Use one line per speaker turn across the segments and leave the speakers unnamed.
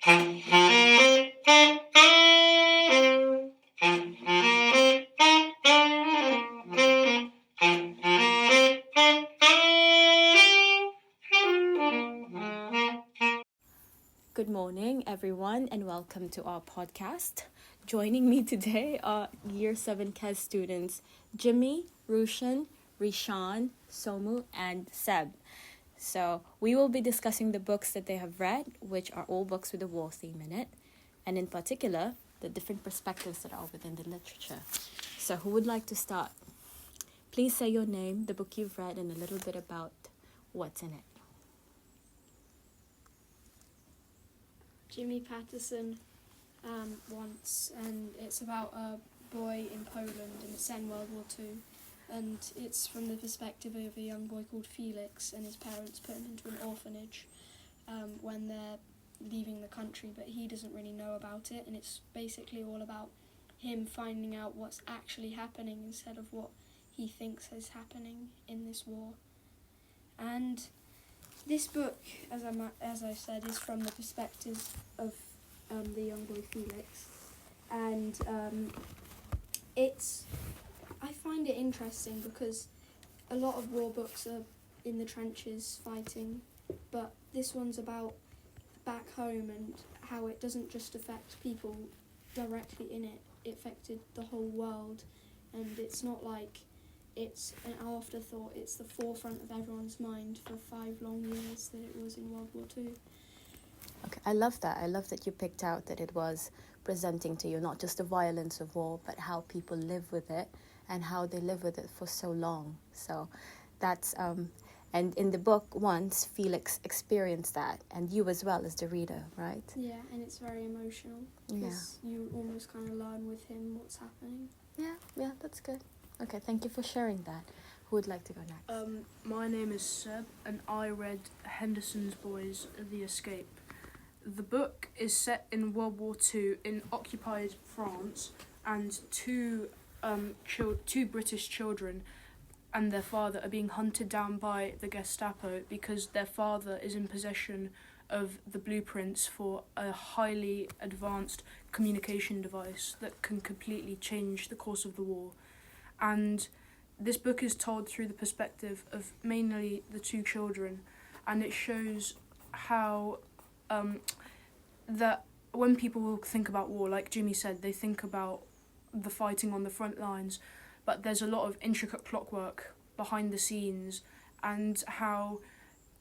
Good morning, everyone, and welcome to our podcast. Joining me today are Year 7 KES students Jimmy, Rushan, Rishan, Somu, and Seb. So, we will be discussing the books that they have read, which are all books with a war theme in it, and in particular, the different perspectives that are within the literature. So, who would like to start? Please say your name, the book you've read, and a little bit about what's in it.
Jimmy Patterson once, and it's about a boy in Poland, and it's set in World War II, and it's from the perspective of a young boy called Felix, and his parents put him into an orphanage when they're leaving the country, but he doesn't really know about it, and it's basically all about him finding out what's actually happening instead of what he thinks is happening in this war. And this book, as I said, is from the perspective of the young boy Felix, and I find it interesting because a lot of war books are in the trenches fighting, but this one's about back home and how it doesn't just affect people directly in it, it affected the whole world, and it's not like it's an afterthought, it's the forefront of everyone's mind for 5 long years that it was in World War II.
Okay, I love that. I love that you picked out that it was presenting to you not just the violence of war, but how people live with it and how they live with it for so long. So that's, and in the book once, Felix experienced that, and you as well as the reader, right?
Yeah, and it's very emotional because you almost kind of learn with him what's happening.
Yeah, that's good. Okay, thank you for sharing that. Who would like to go next?
My name is Seb, and I read Henderson's Boys: The Escape. The book is set in World War II in occupied France, and two British children and their father are being hunted down by the Gestapo because their father is in possession of the blueprints for a highly advanced communication device that can completely change the course of the war. And this book is told through the perspective of mainly the 2 children, and it shows how that when people think about war, like Jimmy said, they think about the fighting on the front lines, but there's a lot of intricate clockwork behind the scenes, and how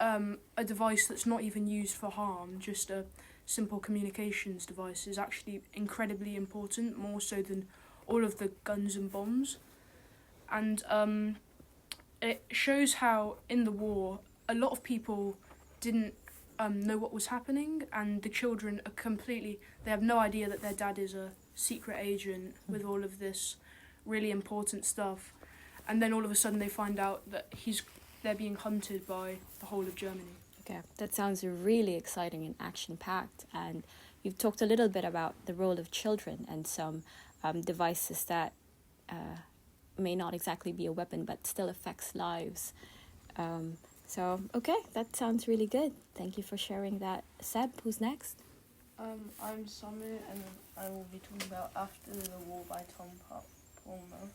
a device that's not even used for harm, just a simple communications device, is actually incredibly important, more so than all of the guns and bombs. And it shows how in the war a lot of people didn't know what was happening, and the children are they have no idea that their dad is a secret agent with all of this really important stuff, and then all of a sudden they find out that they're being hunted by the whole of Germany.
Okay, that sounds really exciting and action-packed, and you've talked a little bit about the role of children and some devices that may not exactly be a weapon but still affects lives. Okay, that sounds really good. Thank you for sharing that. Seb, who's next?
I'm Samu, and I will be talking about After the War by Tom Palmer.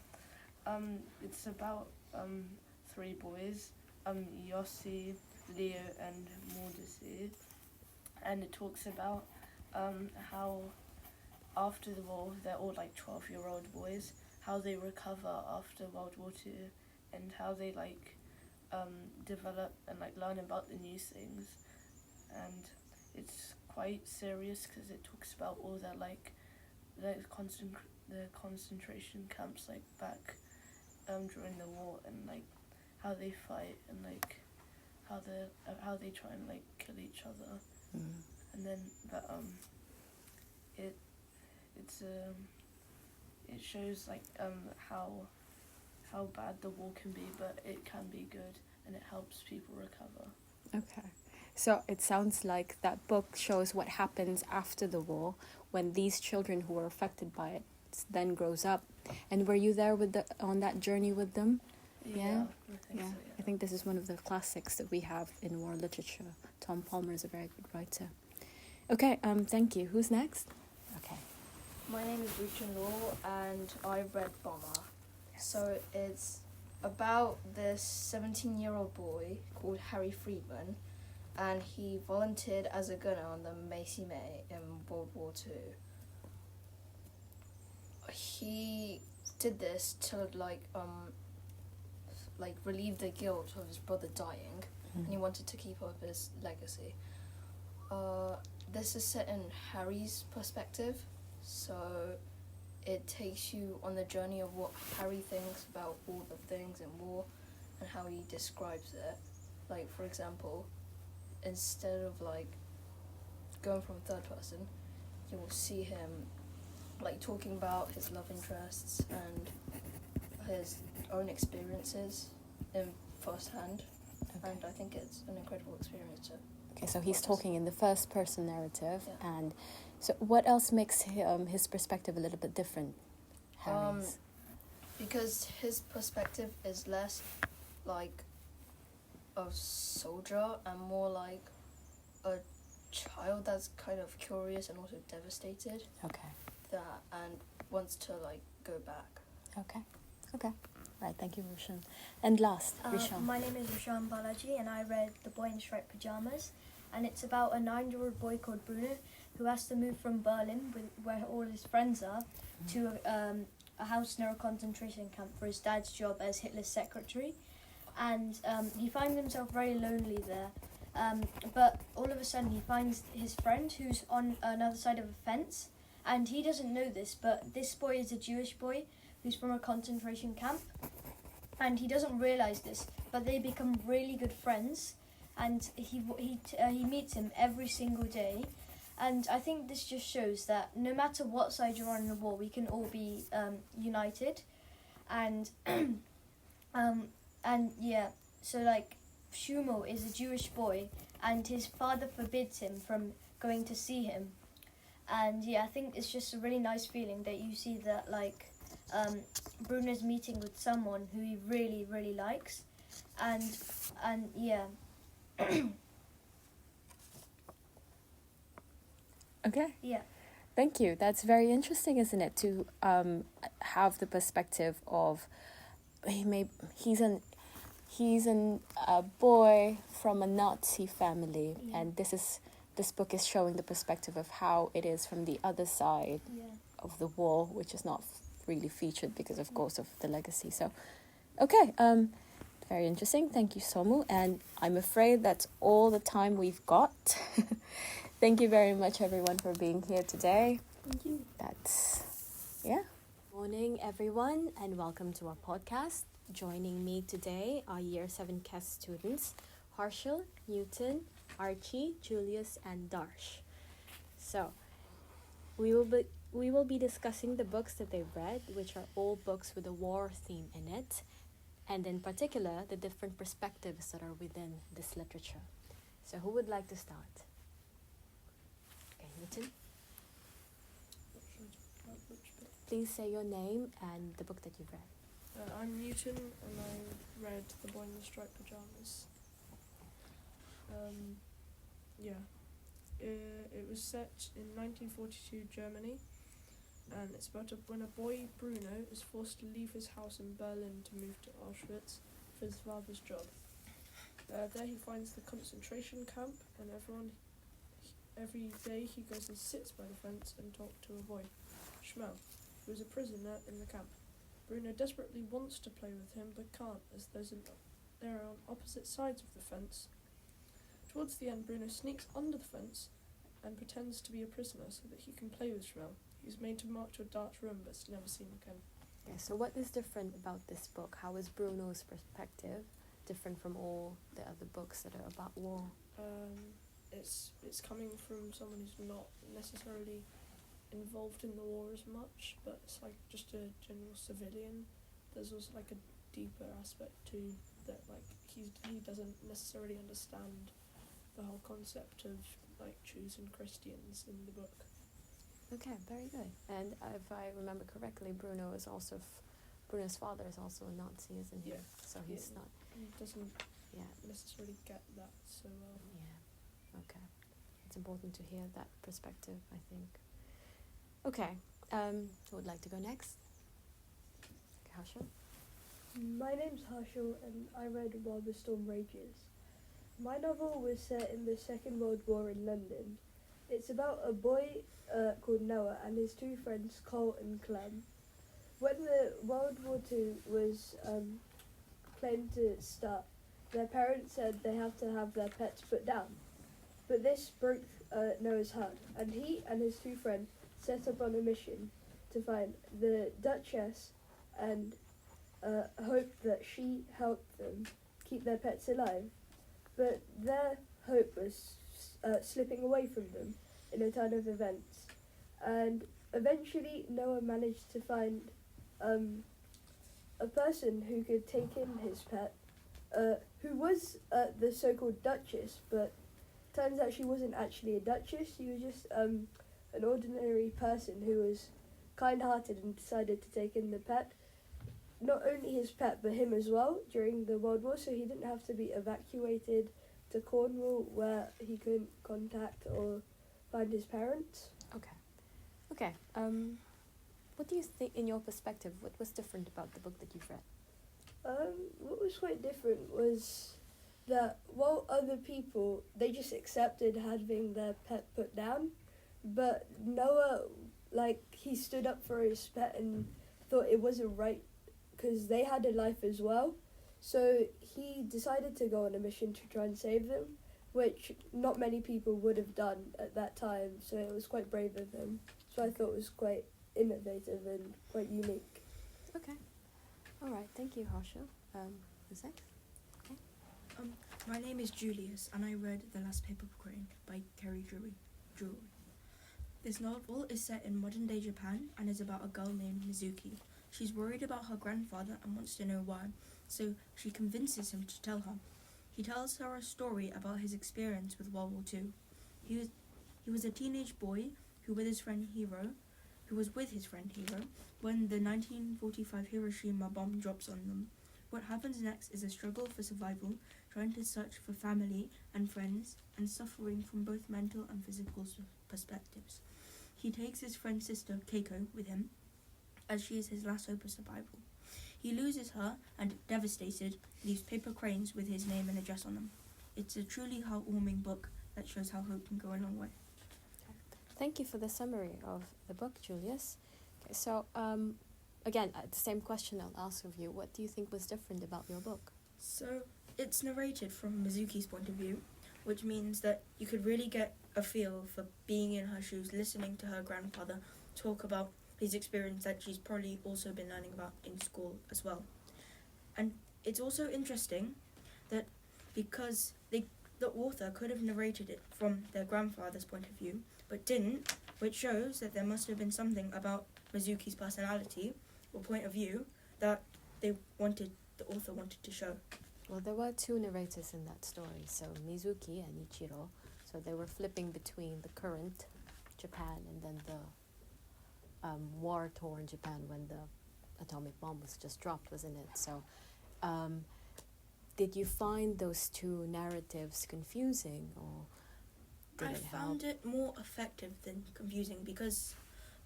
It's about 3 boys, Yossi, Leo, and Mordecai, and it talks about how after the war, they're all like 12-year-old boys, how they recover after World War II, and how they develop and learn about the new things. And it's quite serious because it talks about all the concentration camps back during the war, and how they fight, and how they try and kill each other. And then it shows how bad the war can be, but it can be good, and it helps people recover.
Okay. So it sounds like that book shows what happens after the war when these children who were affected by it then grows up. And were you there on that journey with them?
Yeah? I think so, yeah.
I think this is one of the classics that we have in war literature. Tom Palmer is a very good writer. Okay, thank you. Who's next? Okay.
My name is Ruchin Law and I read Bomber. So it's about this 17-year-old boy called Harry Friedman, and he volunteered as a gunner on the Macy May in World War II. He did this to relieve the guilt of his brother dying, and he wanted to keep up his legacy. This is set in Harry's perspective, so it takes you on the journey of what Harry thinks about all the things in war and how he describes it. Like, for example, instead of going from third person, you will see him talking about his love interests and his own experiences in first hand.
Okay.
And I think it's an incredible experience to
Okay, so he's
Yes.
talking in the first person narrative,
Yeah.
and so what else makes his perspective a little bit different? Harry's.
because his perspective is less like a soldier and more like a child that's kind of curious and also devastated
Okay.
and wants to go back.
Okay. Right. Thank you, Rushan. And last, Rishan.
My name is Rishan Balaji and I read The Boy in Striped Pyjamas, and it's about a 9-year-old boy called Bruno who has to move from Berlin, where all his friends are, to a house near a concentration camp for his dad's job as Hitler's secretary. And he finds himself very lonely there. But all of a sudden he finds his friend who's on another side of a fence, and he doesn't know this, but this boy is a Jewish boy who's from a concentration camp, and he doesn't realise this, but they become really good friends, and he meets him every single day. And I think this just shows that no matter what side you're on in the war, we can all be united. And so Shumo is a Jewish boy, and his father forbids him from going to see him. And I think it's just a really nice feeling that you see that Bruno's meeting with someone who he really, really likes, and
Okay.
yeah.
Thank you. That's very interesting, isn't it? To have the perspective of he's a boy from a Nazi family,
Yeah.
and this book is showing the perspective of how it is from the other side
Yeah.
of the war, which is not really featured because, of course, of the legacy. So, okay, very interesting. Thank you, Somu, and I'm afraid that's all the time we've got. Thank you very much, everyone, for being here today.
Thank you.
Morning, everyone, and welcome to our podcast. Joining me today are Year 7 CAS students, Harshal, Newton, Archie, Julius, and Darsh. So, we will be discussing the books that they've read, which are all books with a war theme in it, and in particular, the different perspectives that are within this literature. So, who would like to start? Okay, Newton. Please say your name and the book that you've read.
I'm Newton, and I read The Boy in the Striped Pyjamas. It was set in 1942 Germany, and it's about when a boy, Bruno, is forced to leave his house in Berlin to move to Auschwitz for his father's job. There he finds the concentration camp, and every day he goes and sits by the fence and talks to a boy, Shmuel, who is a prisoner in the camp. Bruno desperately wants to play with him, but can't, as they're on opposite sides of the fence. Towards the end, Bruno sneaks under the fence and pretends to be a prisoner so that he can play with Shmuel. He's made to march to a dark room, but is never seen again.
Okay, so what is different about this book? How is Bruno's perspective different from all the other books that are about war?
It's coming from someone who's not necessarily involved in the war as much, but it's just a general civilian. There's also a deeper aspect too, that he doesn't necessarily understand the whole concept of Jews and Christians in the book.
Okay, very good. And if I remember correctly, Bruno's father is also a Nazi, isn't he?
Yeah.
So he's
Yeah.
not.
He doesn't
Yeah.
necessarily get that so well.
Yeah. Okay. it's important to hear that perspective, I think. Okay, who would like to go next? Harsha?
My name's Harshal and I read While the Storm Rages. My novel was set in the Second World War in London. It's about a boy called Noah and his two friends Cole and Clem. When the World War II was claimed to start, their parents said they have to have their pets put down. But this broke Noah's heart, and he and his two friends set up on a mission to find the Duchess and hoped that she helped them keep their pets alive. But their hope was slipping away from them in a ton of events. And eventually Noah managed to find a person who could take in his pet, who was the so-called Duchess, but turns out she wasn't actually a Duchess. She was just an ordinary person who was kind-hearted and decided to take in the pet. Not only his pet, but him as well during the World War, so he didn't have to be evacuated to Cornwall where he couldn't contact or find his parents.
Okay, what do you think, in your perspective, what was different about the book that you've read?
What was quite different was that while other people, they just accepted having their pet put down, but Noah, he stood up for his pet and thought it wasn't right because they had a life as well. So he decided to go on a mission to try and save them, which not many people would have done at that time, so it was quite brave of him. So I thought it was quite innovative and quite unique.
Okay, all right, thank you, Harsha. Who's next?
My name is Julius, and I read The Last Paper Crane by Kerry Drury. This novel is set in modern-day Japan and is about a girl named Mizuki. She's worried about her grandfather and wants to know why, so she convinces him to tell her. He tells her a story about his experience with World War II. He was a teenage boy who was with his friend Hiro, when the 1945 Hiroshima bomb drops on them. What happens next is a struggle for survival, trying to search for family and friends, and suffering from both mental and physical perspectives. He takes his friend's sister, Keiko, with him, as she is his last hope of survival. He loses her and, devastated, leaves paper cranes with his name and address on them. It's a truly heartwarming book that shows how hope can go a long way.
Thank you for the summary of the book, Julius. Okay, so, again, the same question I'll ask of you. What do you think was different about your book?
So, it's narrated from Mizuki's point of view, which means that you could really get a feel for being in her shoes, listening to her grandfather talk about his experience that she's probably also been learning about in school as well. And it's also interesting that because the author could have narrated it from their grandfather's point of view, but didn't, which shows that there must have been something about Mizuki's personality or point of view that the author wanted to show.
Well, there were two narrators in that story, so Mizuki and Ichiro. So they were flipping between the current Japan and then the war-torn Japan when the atomic bomb was just dropped, wasn't it? So did you find those two narratives confusing, or did it help?
I found it more effective than confusing, because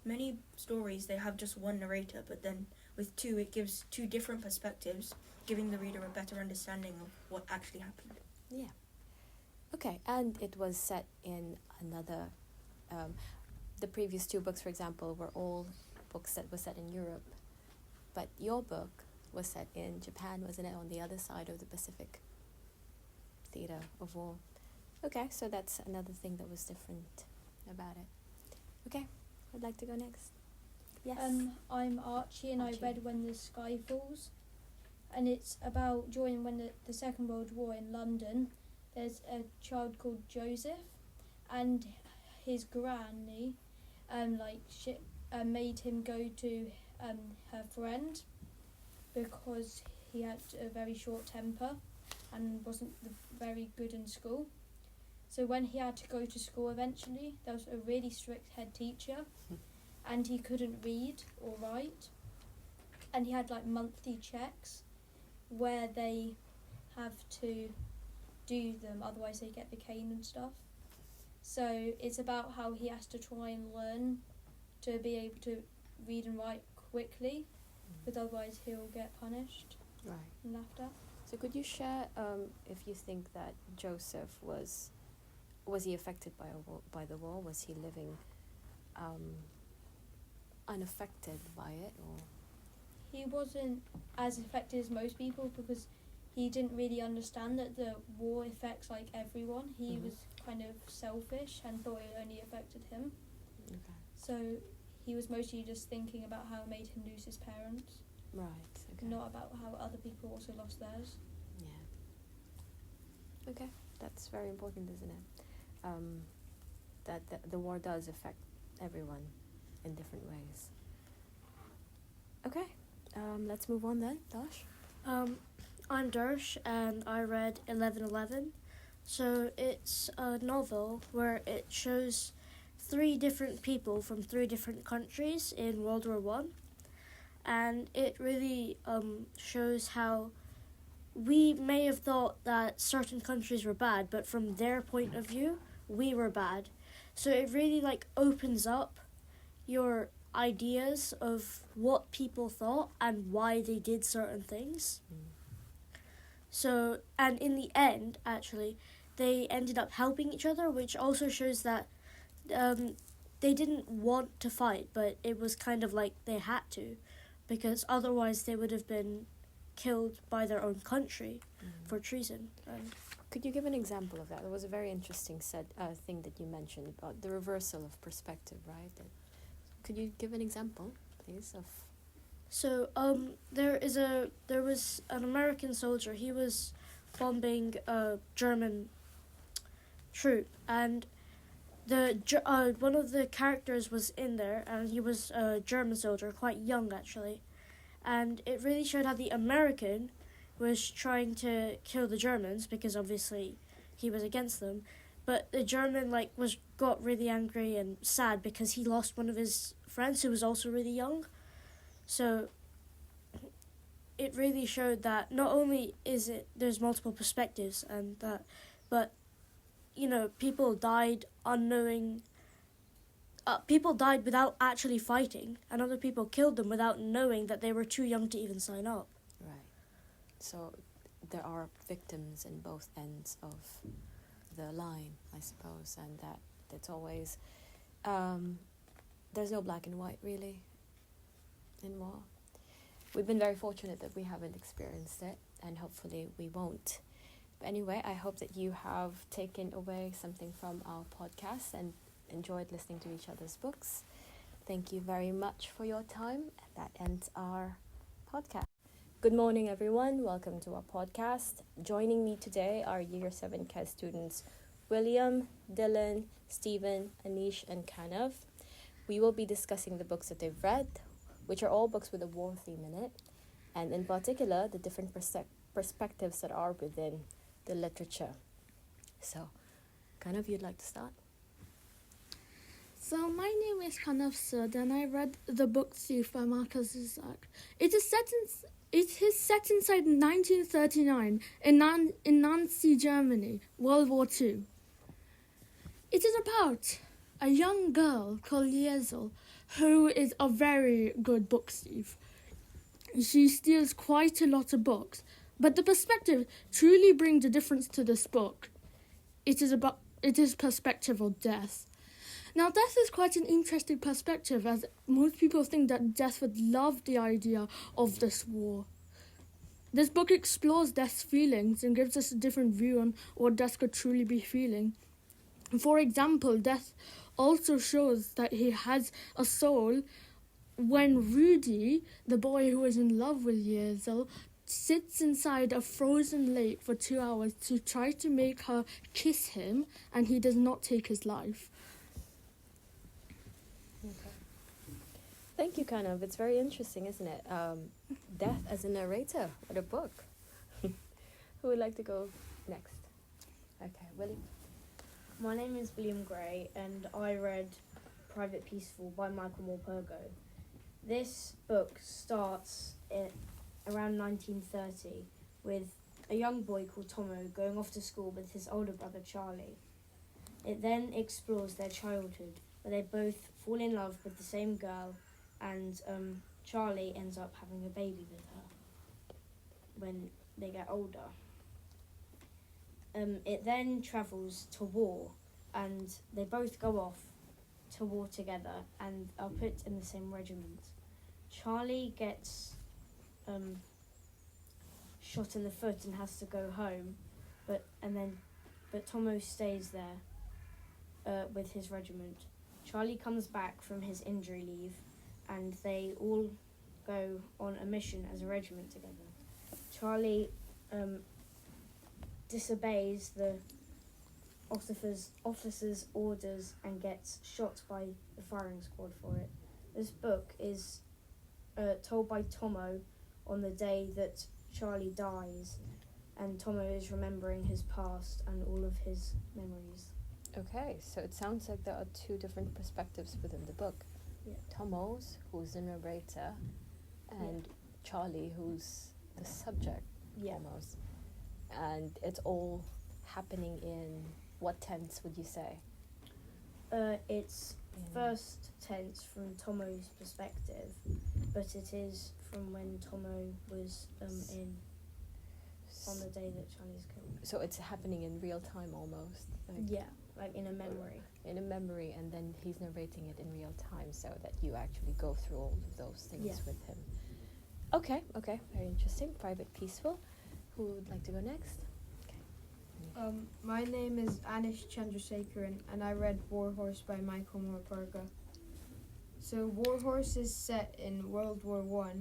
many stories, they have just one narrator, but then with two, it gives two different perspectives, giving the reader a better understanding of what actually happened.
Yeah. Okay, and it was set in another... the previous two books, for example, were all books that were set in Europe. But your book was set in Japan, wasn't it, on the other side of the Pacific theater of war. Okay, so that's another thing that was different about it. Okay, I'd like to go next. Yes.
I'm Archie, and
Archie.
I read When the Sky Falls, and it's about during the Second World War in London. There's a child called Joseph, and his granny, made him go to her friend because he had a very short temper and wasn't very good in school. So when he had to go to school eventually, there was a really strict head teacher, and he couldn't read or write, and he had monthly checks where they have to do them, otherwise they get the cane and stuff. So it's about how he has to try and learn to be able to read and write quickly, because otherwise he'll get punished
Right.
and laughed at.
So could you share if you think that Joseph was he affected by the war? Was he living unaffected by it, or?
He wasn't as affected as most people because he didn't really understand that the war affects like everyone. He
Mhm.
was kind of selfish and thought it only affected him.
Okay.
So he was mostly just thinking about how it made him lose his parents,
Right. Okay.
not about how other people also lost theirs.
Yeah. Okay, that's very important, isn't it? That the war does affect everyone in different ways. Okay, let's move on then, Dash.
I'm Darsh, and I read 1111. So it's a novel where it shows 3 different people from 3 different countries in World War One, and it really shows how we may have thought that certain countries were bad, but from their point of view, we were bad. So it really opens up your ideas of what people thought and why they did certain things. So, and in the end, actually, they ended up helping each other, which also shows that they didn't want to fight, but it was kind of like they had to, because otherwise they would have been killed by their own country for treason.
Could you give an example of that? It was a very interesting thing that you mentioned about the reversal of perspective, right? Could you give an example, please, of?
So there was an American soldier. He was bombing a German troop, and one of the characters was in there, and he was a German soldier, quite young actually, and it really showed how the American was trying to kill the Germans because obviously he was against them, but the German got really angry and sad because he lost one of his friends who was also really young. So it really showed that not only there's multiple perspectives and that, but people died unknowing. People died without actually fighting, and other people killed them without knowing that they were too young to even sign up.
Right. So there are victims in both ends of the line, I suppose, and that's always there's no black and white really in war. We've been very fortunate that we haven't experienced it, and hopefully we won't. But anyway, I hope that you have taken away something from our podcast and enjoyed listening to each other's books. Thank you very much for your time. That ends our podcast. Good morning, everyone. Welcome to our podcast. Joining me today are Year 7 CAS students William, Dylan, Stephen, Anish, and Kanav. We will be discussing the books that they've read, which are all books with a war theme in it, and in particular, the different perspectives that are within the literature. So, Kanav, you'd like to start?
So my name is Kanav Sud, and I read the book Thief by Marcus Zusak. It is set inside 1939 in Nancy, Germany, World War II. It is about a young girl called Liesel, who is a very good book thief. She steals quite a lot of books, but the perspective truly brings a difference to this book. It is perspective of death. Now, death is quite an interesting perspective, as most people think that death would love the idea of this war. This book explores death's feelings and gives us a different view on what death could truly be feeling. For example, death also shows that he has a soul when Rudy, the boy who is in love with Liesel, sits inside a frozen lake for 2 hours to try to make her kiss him, and he does not take his life.
Okay. Thank you, Kanav. It's very interesting, isn't it? Death as a narrator. What a book. Who would like to go next? Okay, William.
My name is William Gray, and I read Private Peaceful by Michael Morpurgo. This book starts around 1930 with a young boy called Tomo going off to school with his older brother Charlie. It then explores their childhood, where they both fall in love with the same girl, and Charlie ends up having a baby with her when they get older. It then travels to war, and they both go off to war together and are put in the same regiment. Charlie gets shot in the foot and has to go home, but Tomo stays there with his regiment. Charlie comes back from his injury leave, and they all go on a mission as a regiment together. Charlie disobeys the officer's orders and gets shot by the firing squad for it. This book is told by Tomo on the day that Charlie dies, and Tomo is remembering his past and all of his memories.
Okay, so it sounds like there are two different perspectives within the book.
Yeah.
Tomo's, who's the narrator, and Charlie, who's the subject, almost. And it's all happening in what tense would you say?
It's first tense from Tomo's perspective, but it is from when Tomo was in on the day that Charlie's killed.
So it's happening in real time almost.
Like in a memory.
In a memory, and then he's narrating it in real time, so that you actually go through all of those things with him. Okay, very interesting. Private Peaceful. Who would like to go next?
My name is Anish Chandrasekharan, and I read War Horse by Michael Morpurga. So War Horse is set in World War I,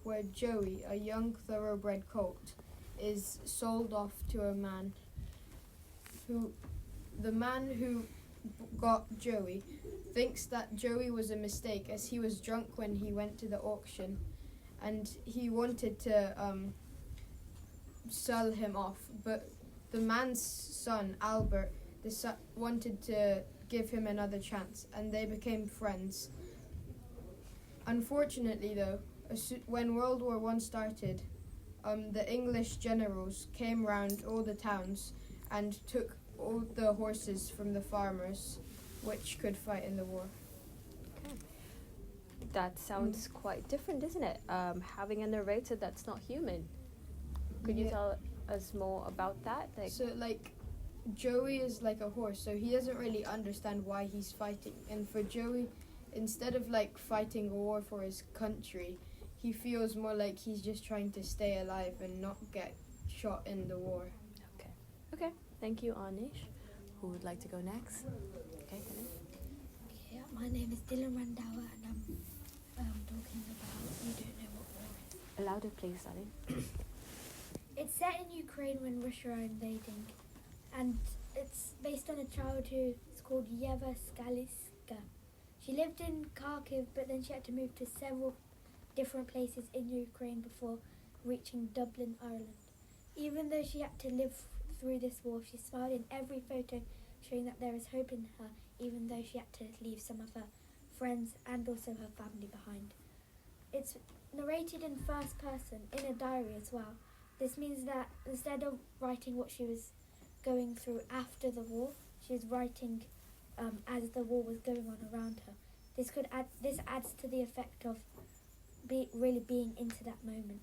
where Joey, a young thoroughbred colt, is sold off to a man who... The man who got Joey thinks that Joey was a mistake, as he was drunk when he went to the auction, and he wanted to sell him off, but the man's son, Albert, wanted to give him another chance, and they became friends. Unfortunately, though, when World War I started, the English generals came round all the towns and took all the horses from the farmers, which could fight in the war.
Okay. That sounds quite different, isn't it? Having a narrator that's not human. Could you tell us more about that?
So, Joey is like a horse, so he doesn't really understand why he's fighting. And for Joey, instead of fighting a war for his country, he feels more like he's just trying to stay alive and not get shot in the war.
Okay. Thank you, Anish. Who would like to go next? Okay,
Yeah, my name is Dylan Randawa, and I'm talking about You Don't Know What War Is.
Louder, please, darling.
It's set in Ukraine when Russia are invading, and it's based on a child who is called Yeva Skaliska. She lived in Kharkiv, but then she had to move to several different places in Ukraine before reaching Dublin, Ireland. Even though she had to live through this war, she smiled in every photo, showing that there is hope in her, even though she had to leave some of her friends and also her family behind. It's narrated in first person, in a diary as well. This means that instead of writing what she was going through after the war, she was writing as the war was going on around her. This adds to the effect of really being into that moment.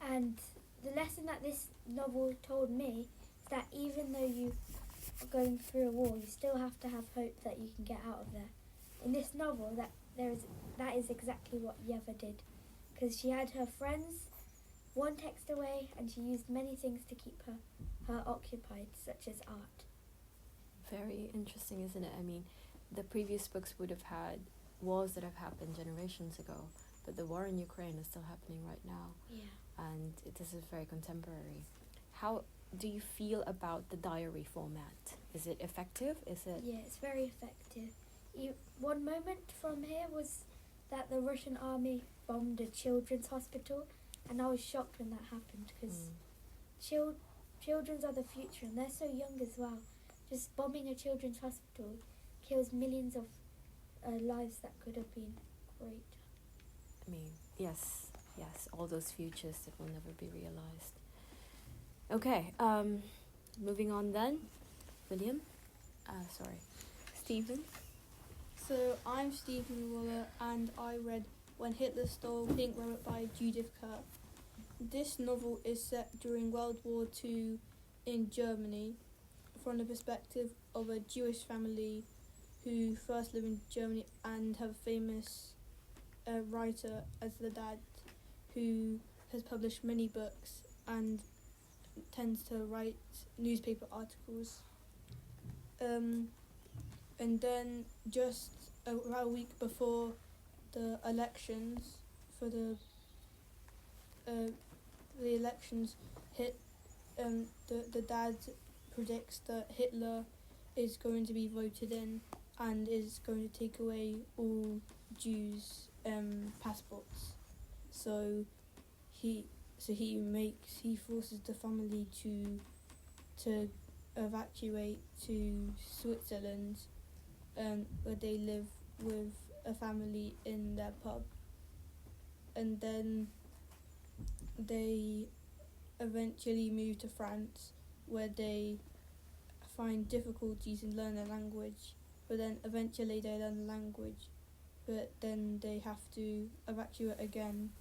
And the lesson that this novel told me is that even though you are going through a war, you still have to have hope that you can get out of there. In this novel, that is exactly what Yeva did, because she had her friends one text away, and she used many things to keep her occupied, such as art.
Very interesting, isn't it? I mean, the previous books would have had wars that have happened generations ago, but the war in Ukraine is still happening right now.
Yeah.
And this is very contemporary. How do you feel about the diary format? Is it effective?
Yeah, it's very effective. One moment from here was that the Russian army bombed a children's hospital, and I was shocked when that happened, because children are the future, and they're so young as well. Just bombing a children's hospital kills millions of lives that could have been great.
I mean, yes, all those futures that will never be realized. Okay, moving on then. William? Stephen?
So I'm Stephen Waller, and I read When Hitler Stole Pink Rabbit by Judith Kerr. This novel is set during World War II in Germany, from the perspective of a Jewish family who first live in Germany and have a famous writer as the dad, who has published many books and tends to write newspaper articles. And then just about a week before the elections, for the elections hit, the dad predicts that Hitler is going to be voted in and is going to take away all Jews' passports. So he forces the family to evacuate to Switzerland, where they live with a family in their pub, and then they eventually move to France, where they find difficulties in learning the language, but then eventually they learn the language, but then they have to evacuate again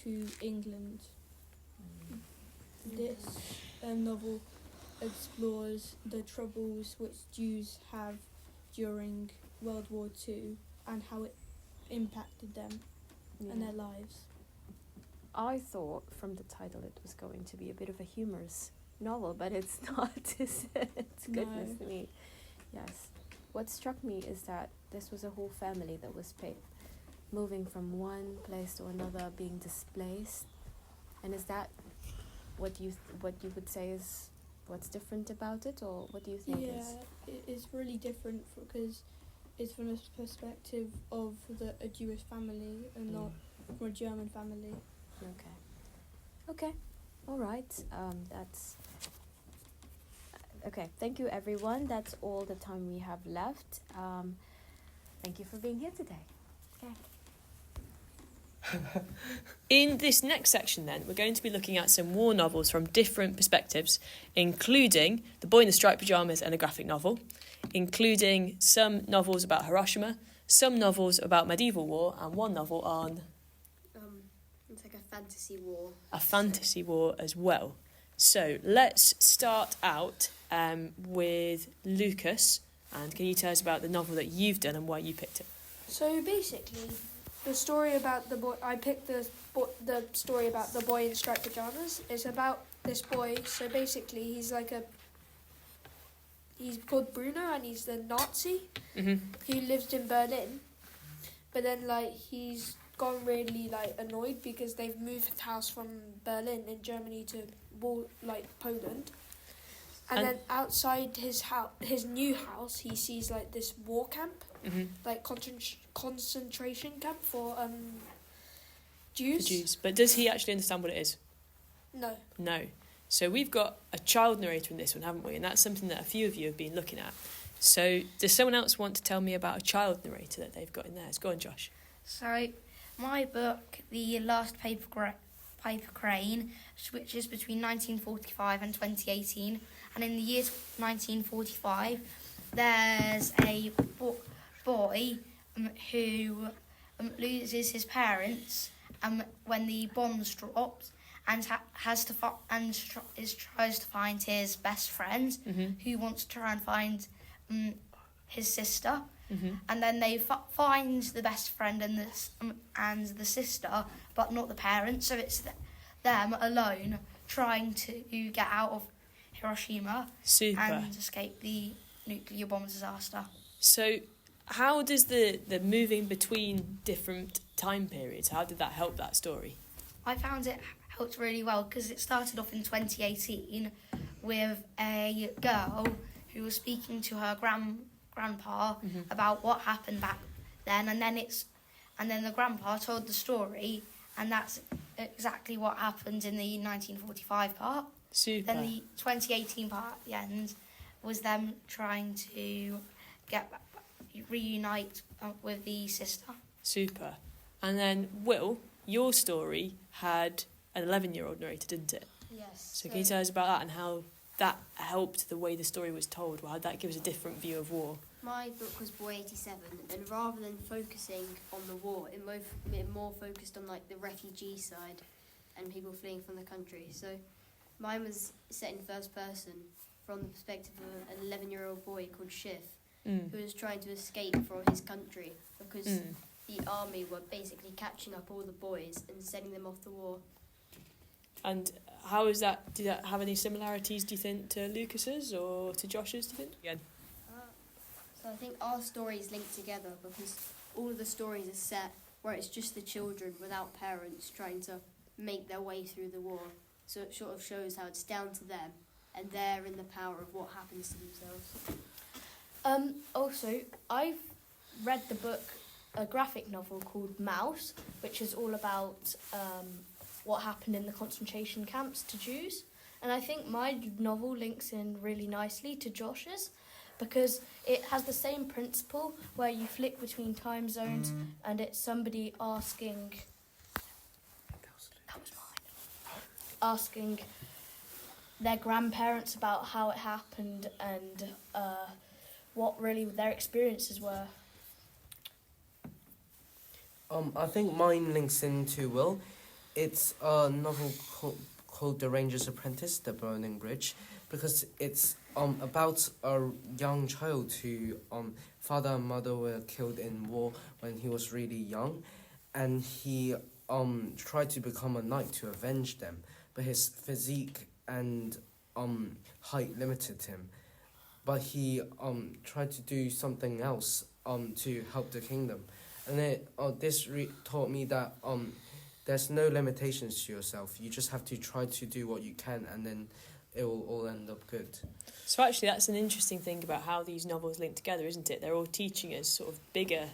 to England. This novel explores the troubles which Jews have during World War II and how it impacted them and their lives.
I thought from the title it was going to be a bit of a humorous novel, but it's not, is it? Goodness me. Yes. What struck me is that this was a whole family that was moving from one place to another, being displaced. And is that what you would say is what's different about it, or what do you think is?
Yeah, it's really different because it's from the perspective of a Jewish family and not from a German family.
Okay. All right. That's okay. Thank you, everyone. That's all the time we have left. Thank you for being here today. Okay.
In this next section then, we're going to be looking at some war novels from different perspectives, including The Boy in the Striped Pyjamas and a graphic novel, including some novels about Hiroshima, some novels about medieval war, and one novel on...
it's like a fantasy war.
A fantasy war as well. So let's start out with Lucas, and can you tell us about the novel that you've done and why you picked it?
So basically, the story about the boy, I picked the story about the boy in striped pajamas. It's about this boy. So basically, he's called Bruno, and he's the Nazi who lived in Berlin. But then, he's gone really annoyed because they've moved house from Berlin in Germany to Poland. And then outside his new house, he sees this war camp, concentration camp for Jews.
For Jews. But does he actually understand what it is?
No.
No. So we've got a child narrator in this one, haven't we? And that's something that a few of you have been looking at. So does someone else want to tell me about a child narrator that they've got in theirs? Go on, Josh.
So my book, The Last Paper Crane, switches between 1945 and 2018. And in the year 1945, there's a boy who loses his parents when the bombs dropped, and tries to find his best friend, who wants to try and find his sister. And then they find the best friend and the sister, but not the parents. So it's them alone trying to get out of Hiroshima and escape the nuclear bomb disaster.
So how does the moving between different time periods, how did that help that story?
I found it helped really well because it started off in 2018 with a girl who was speaking to her grandpa about what happened back then, and then the grandpa told the story, and that's exactly what happened in the 1945 part.
Super.
Then the 2018 part at the end was them trying to reunite with the sister.
Super. And then Will, your story had an 11-year-old narrator, didn't it?
Yes.
So can you tell us about that and how that helped the way the story was told? How did that give us a different view of war?
My book was Boy 87, and rather than focusing on the war, it more focused on like the refugee side and people fleeing from the country. So mine was set in first person from the perspective of an 11-year-old boy called Shiv, who was trying to escape from his country because the army were basically catching up all the boys and sending them off the war.
And how is that? Did that have any similarities, do you think, to Lucas's or to Josh's, do you think? Again.
So I think our stories link together because all of the stories are set where it's just the children without parents trying to make their way through the war. So it sort of shows how it's down to them and they're in the power of what happens to themselves.
Also, I've read the book, a graphic novel called Mouse, which is all about what happened in the concentration camps to Jews. And I think my novel links in really nicely to Josh's because it has the same principle where you flick between time zones and it's somebody asking their grandparents about how it happened and what really their experiences were.
I think mine links into Will. It's a novel called The Ranger's Apprentice, The Burning Bridge, because it's about a young child who father and mother were killed in war when he was really young, and he tried to become a knight to avenge them, but his physique and height limited him. But he tried to do something else to help the kingdom, and this taught me that there's no limitations to yourself. You just have to try to do what you can, and then it will all end up good.
So actually that's an interesting thing about how these novels link together, isn't it? They're all teaching us sort of bigger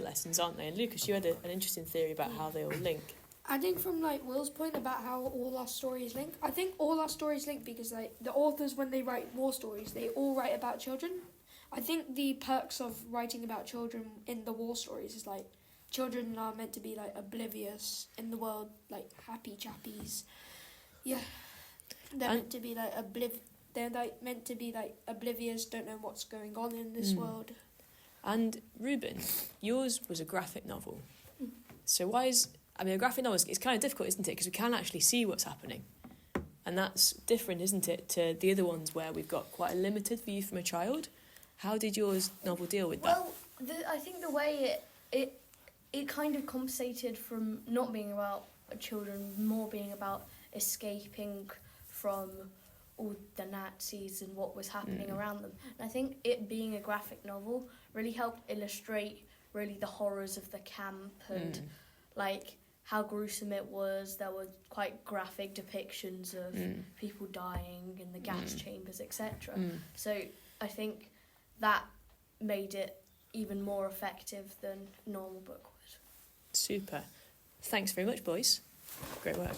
lessons, aren't they? And Lucas, you had an interesting theory about how they all link.
I think from like Will's point about how all our stories link, I think all our stories link because like the authors, when they write war stories, they all write about children. I think the perks of writing about children in the war stories is like children are meant to be like oblivious in the world, like happy chappies. Yeah, they're meant to be like meant to be like oblivious, don't know what's going on in this world.
And Ruben, yours was a graphic novel. So why is... I mean, a graphic novel, it's kind of difficult, isn't it? Because we can actually see what's happening. And that's different, isn't it, to the other ones where we've got quite a limited view from a child. How did yours novel deal with that?
Well, I think the way it kind of compensated from not being about children, more being about escaping from all the Nazis and what was happening around them. And I think it being a graphic novel really helped illustrate really the horrors of the camp and like how gruesome it was. There were quite graphic depictions of people dying in the gas chambers, etc. So I think that made it even more effective than a normal book would.
Super. Thanks very much, boys. Great work.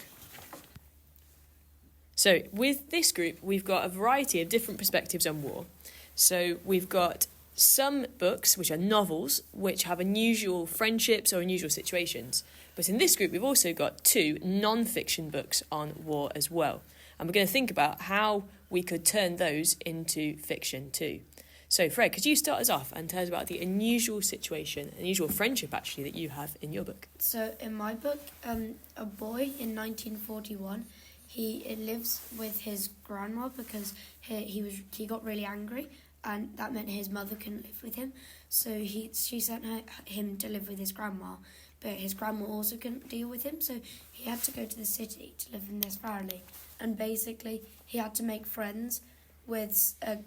So with this group, we've got a variety of different perspectives on war. So we've got some books, which are novels, which have unusual friendships or unusual situations. But in this group, we've also got 2 non-fiction books on war as well. And we're going to think about how we could turn those into fiction too. So Fred, could you start us off and tell us about the unusual situation, unusual friendship actually, that you have in your book?
So in my book, a boy in 1941, he lives with his grandma because he got really angry, and that meant his mother couldn't live with him. So she sent him to live with his grandma, but his grandma also couldn't deal with him, so he had to go to the city to live in this family. And basically, he had to make friends with a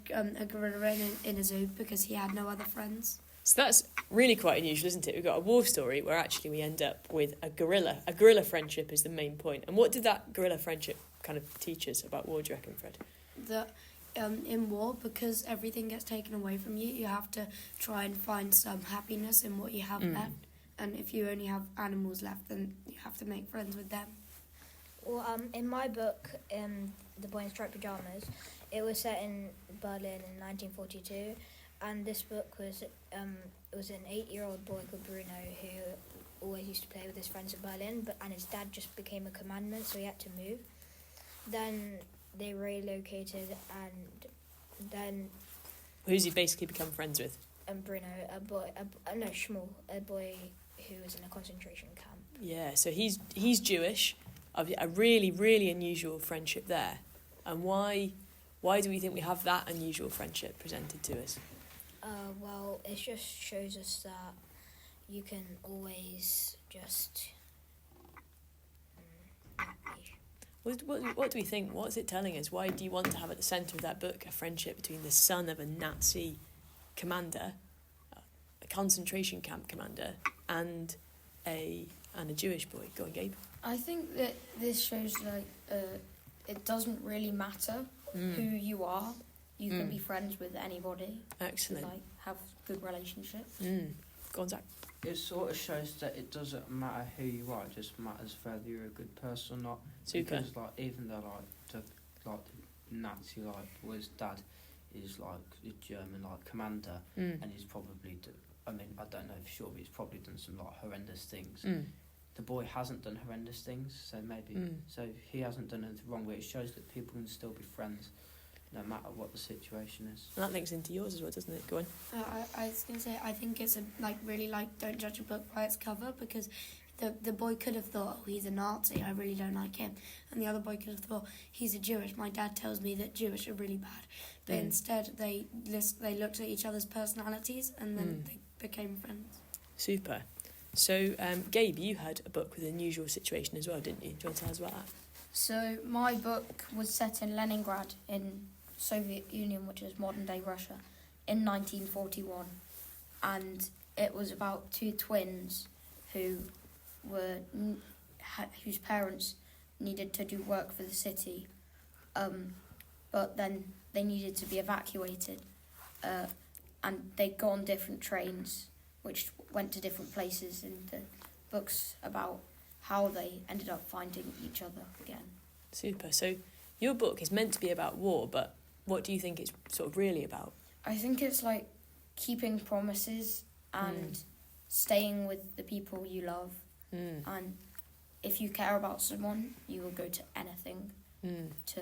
gorilla in a zoo because he had no other friends.
So that's really quite unusual, isn't it? We've got a war story where actually we end up with a gorilla. A gorilla friendship is the main point. And what did that gorilla friendship kind of teach us about war, do you reckon, Fred?
That in war, because everything gets taken away from you, you have to try and find some happiness in what you have left. And if you only have animals left, then you have to make friends with them.
Well, in my book, The Boy in Striped Pyjamas, it was set in Berlin in 1942, and this book was it was an 8-year-old boy called Bruno who always used to play with his friends in Berlin, and his dad just became a commandant, so he had to move. Then
they relocated, and then
Who's he basically become friends with?
Bruno, Shmuel, a boy who was in a concentration camp.
Yeah, so he's Jewish. A really, really unusual friendship there. And why do we think we have that unusual friendship presented to us?
Well, it just shows us that you can always just...
What do we think? What's it telling us? Why do you want to have at the centre of that book a friendship between the son of a Nazi commander, a concentration camp commander, and a Jewish boy? Go on, Gabe.
I think that this shows it doesn't really matter who you are. You can be friends with anybody.
Excellent.
Have good relationships.
Go on, Zach.
It sort of shows that it doesn't matter who you are; it just matters whether you're a good person or not.
Super.
Because even though the Nazi was dad is a German commander, and he's probably I don't know for sure, but he's probably done some horrendous things. The boy hasn't done horrendous things, so maybe so he hasn't done anything wrong. But it shows that people can still be friends, no matter what the situation is.
And that links into yours as well, doesn't it? Go on.
I was going to say, I think it's really don't judge a book by its cover, because the boy could have thought, oh, he's a Nazi, I really don't like him. And the other boy could have thought, he's a Jewish, my dad tells me that Jewish are really bad. But instead they looked at each other's personalities and then they became friends.
Super. So, Gabe, you had a book with an unusual situation as well, didn't you? Do you want to tell us about that?
So my book was set in Leningrad in Soviet Union, which is modern-day Russia, in 1941. And it was about two twins whose parents needed to do work for the city, but then they needed to be evacuated, and they go on different trains which went to different places, in the books about how they ended up finding each other again.
Super. So your book is meant to be about war, but what do you think it's sort of really about?
I think it's keeping promises and staying with the people you love. And if you care about someone, you will go to anything to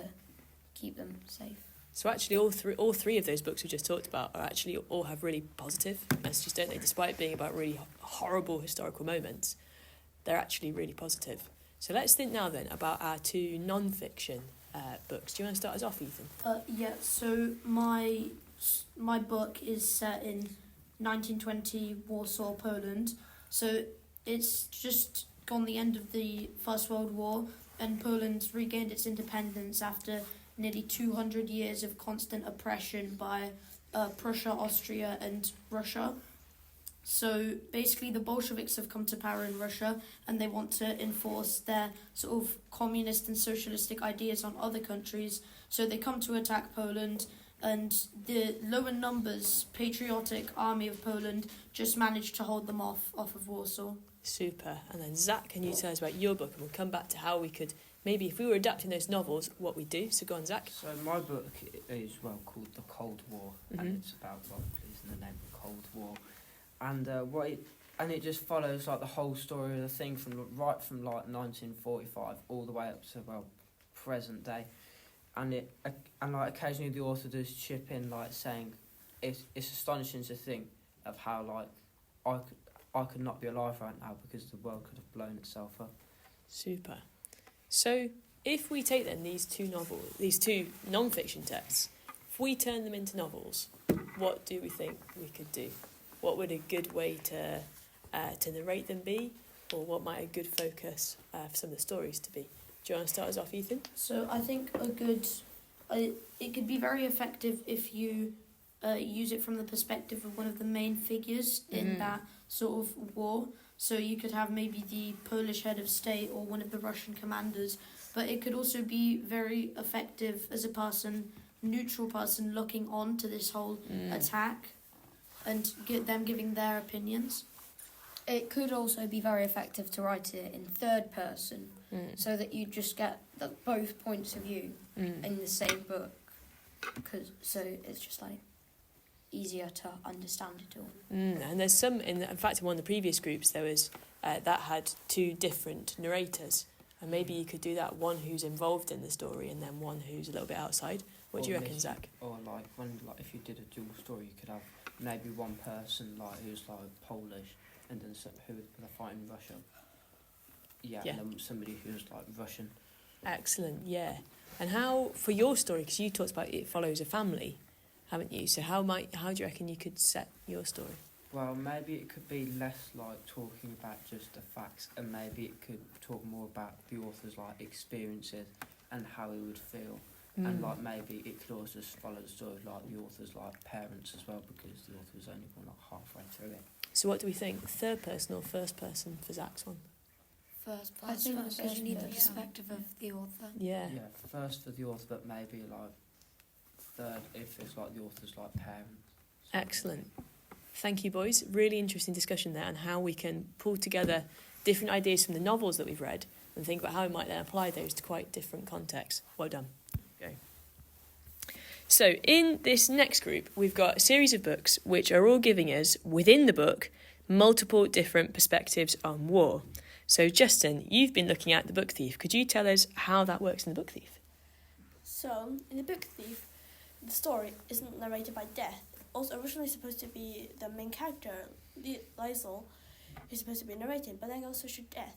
keep them safe.
So actually all three of those books we just talked about are actually all have really positive messages, don't they? Despite being about really horrible historical moments, they're actually really positive. So let's think now then about our two non-fiction books. Do you want to start us off, Ethan?
So my book is set in 1920 Warsaw, Poland. So it's just gone the end of the First World War, and Poland's regained its independence after nearly 200 years of constant oppression by Prussia, Austria and Russia. So basically the Bolsheviks have come to power in Russia, and they want to enforce their sort of communist and socialistic ideas on other countries. So they come to attack Poland, and the lower numbers patriotic army of Poland just managed to hold them off of Warsaw.
Super. And then Zach, can you tell us about your book, and we'll come back to how we could, maybe if we were adapting those novels, what we do. So go on, Zach.
So my book is called The Cold War, and it's about pleasing the name The Cold War, and it just follows the whole story of the thing from 1945 all the way up to present day, and occasionally the author does chip in saying it's astonishing to think of how I could not be alive right now because the world could have blown itself up.
Super. So if we take then these two non-fiction texts, if we turn them into novels, what do we think we could do? What would a good way to narrate them be, or what might a good focus for some of the stories to be? Do you want to start us off, Ethan?
So I think it could be very effective if you use it from the perspective of one of the main figures in that sort of war. So you could have maybe the Polish head of state or one of the Russian commanders, but it could also be very effective as a neutral person looking on to this whole attack and them giving their opinions.
It could also be very effective to write it in third person, so that you just get both points of view in the same book. So it's just easier to understand it all.
And there's some in fact in one of the previous groups there was that had two different narrators, And maybe you could do that, one who's involved in the story and then one who's a little bit outside. What do you reckon, Zach?
Or like if you did a dual story, you could have maybe one person who's Polish, and then who are fighting Russia. Yeah, and then somebody who's Russian.
Excellent, yeah. And how, for your story, because you talked about it follows a family, haven't you? So how do you reckon you could set your story?
Well, maybe it could be less talking about just the facts, and maybe it could talk more about the author's experiences and how he would feel. And maybe it could also just follow the story of the author's parents as well, because the author was only born halfway through it.
So what do we think? Third person or first person for Zach's one?
First person, because you need the perspective of the author.
Yeah.
Yeah, first for the author, but maybe third if it's the author's parents.
Excellent. Thank you, boys. Really interesting discussion there on how we can pull together different ideas from the novels that we've read and think about how we might then apply those to quite different contexts. Well done. Go. So in this next group, we've got a series of books which are all giving us, within the book, multiple different perspectives on war. So Justin, you've been looking at The Book Thief. Could you tell us how that works in The Book Thief?
So, in The Book Thief, the story isn't narrated by Death. Also, originally supposed to be the main character, Liesel, who's supposed to be narrated, but then also should Death.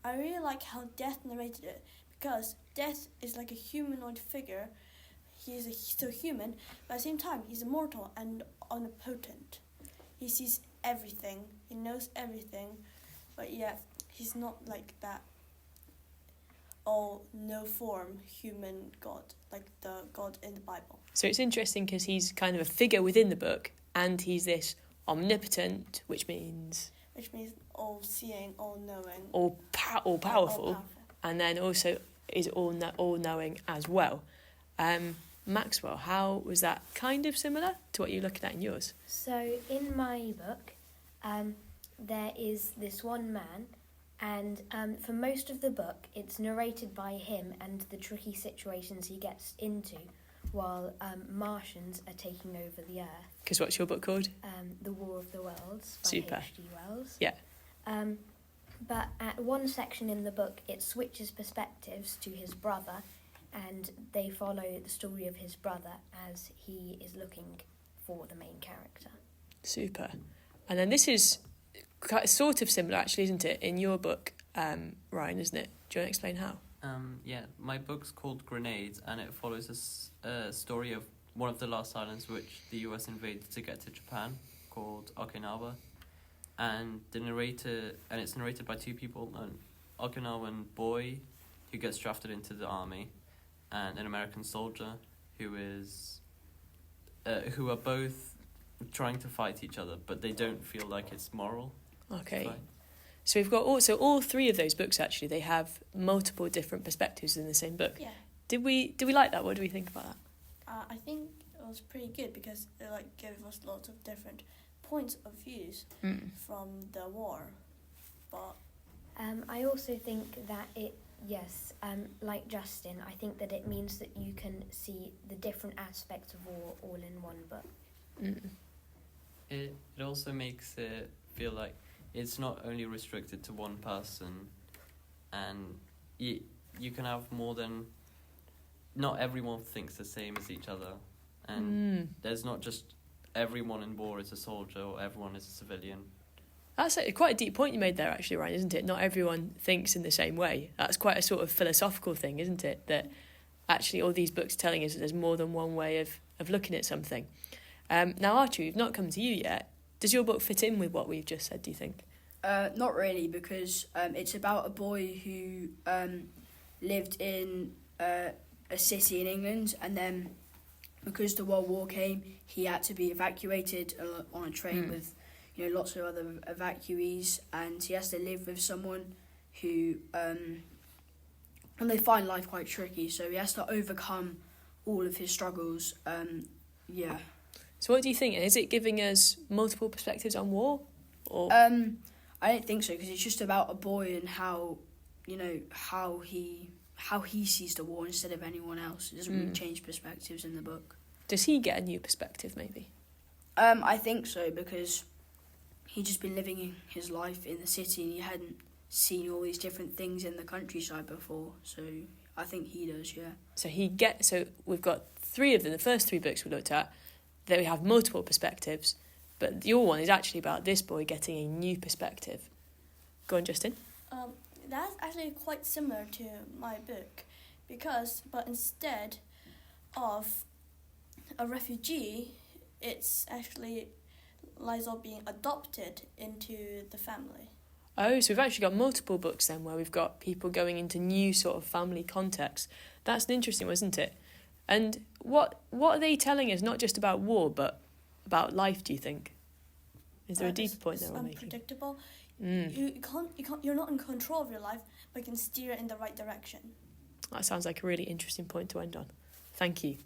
I really like how Death narrated it, because Death is like a humanoid figure. He is still human, but at the same time, he's immortal and omnipotent. He sees everything, he knows everything, but yet he's not like that no form human god, like the god in the Bible.
So it's interesting because he's kind of a figure within the book, and he's this omnipotent, which means
all-seeing, all-knowing.
All-powerful, and then also is all-knowing as well. Maxwell, how was that kind of similar to what you're looking at in yours?
So in my book, there is this one man, and for most of the book, it's narrated by him and the tricky situations he gets into while Martians are taking over the Earth.
Because what's your book called?
The War of the Worlds by
Super.
H.G. Wells.
Yeah.
But at one section in the book, it switches perspectives to his brother, and they follow the story of his brother as he is looking for the main character.
Super. And then this is sort of similar, actually, isn't it, in your book, Ryan, isn't it? Do you want to explain how?
Yeah, my book's called Grenades, and it follows a story of one of the last islands which the US invaded to get to Japan, called Okinawa. And it's narrated by two people, an Okinawan boy who gets drafted into the army, and an American soldier who are both trying to fight each other, but they don't feel like it's moral.
Okay. So we've got all three of those books, actually, they have multiple different perspectives in the same book.
Yeah.
Did we like that? What do we think about that?
I think it was pretty good because it gave us lots of different points of views from the war. But
I also think that like Justin, I think that it means that you can see the different aspects of war all in one book.
It also makes it feel like it's not only restricted to one person, and you can have more than... Not everyone thinks the same as each other, and there's not just everyone in war is a soldier or everyone is a civilian.
That's quite a deep point you made there, actually, Ryan, isn't it? Not everyone thinks in the same way. That's quite a sort of philosophical thing, isn't it? That actually all these books are telling us that there's more than one way of looking at something. Now, Archie, we've not come to you yet. Does your book fit in with what we've just said, do you think?
Not really, because it's about a boy who lived in a city in England, and then because the World War came, he had to be evacuated on a train with lots of other evacuees, and he has to live with someone who and they find life quite tricky, so he has to overcome all of his struggles.
So what do you think? Is it giving us multiple perspectives on war? Or
I don't think so, because it's just about a boy and how he sees the war instead of anyone else. It doesn't really change perspectives in the book.
Does he get a new perspective, maybe?
I think so, because he'd just been living his life in the city and he hadn't seen all these different things in the countryside before. So I think he does, yeah.
So we've got three of them, the first three books we looked at, that we have multiple perspectives, but your one is actually about this boy getting a new perspective. Go on, Justin.
That's actually quite similar to my book, but instead of a refugee, it's actually Lysol being adopted into the family.
Oh, so we've actually got multiple books then where we've got people going into new sort of family contexts. That's an interesting one, isn't it? And what are they telling us, not just about war, but about life, do you think? Is there a deeper point there?
It's unpredictable. You're not in control of your life, but you can steer it in the right direction.
That sounds like a really interesting point to end on. Thank you.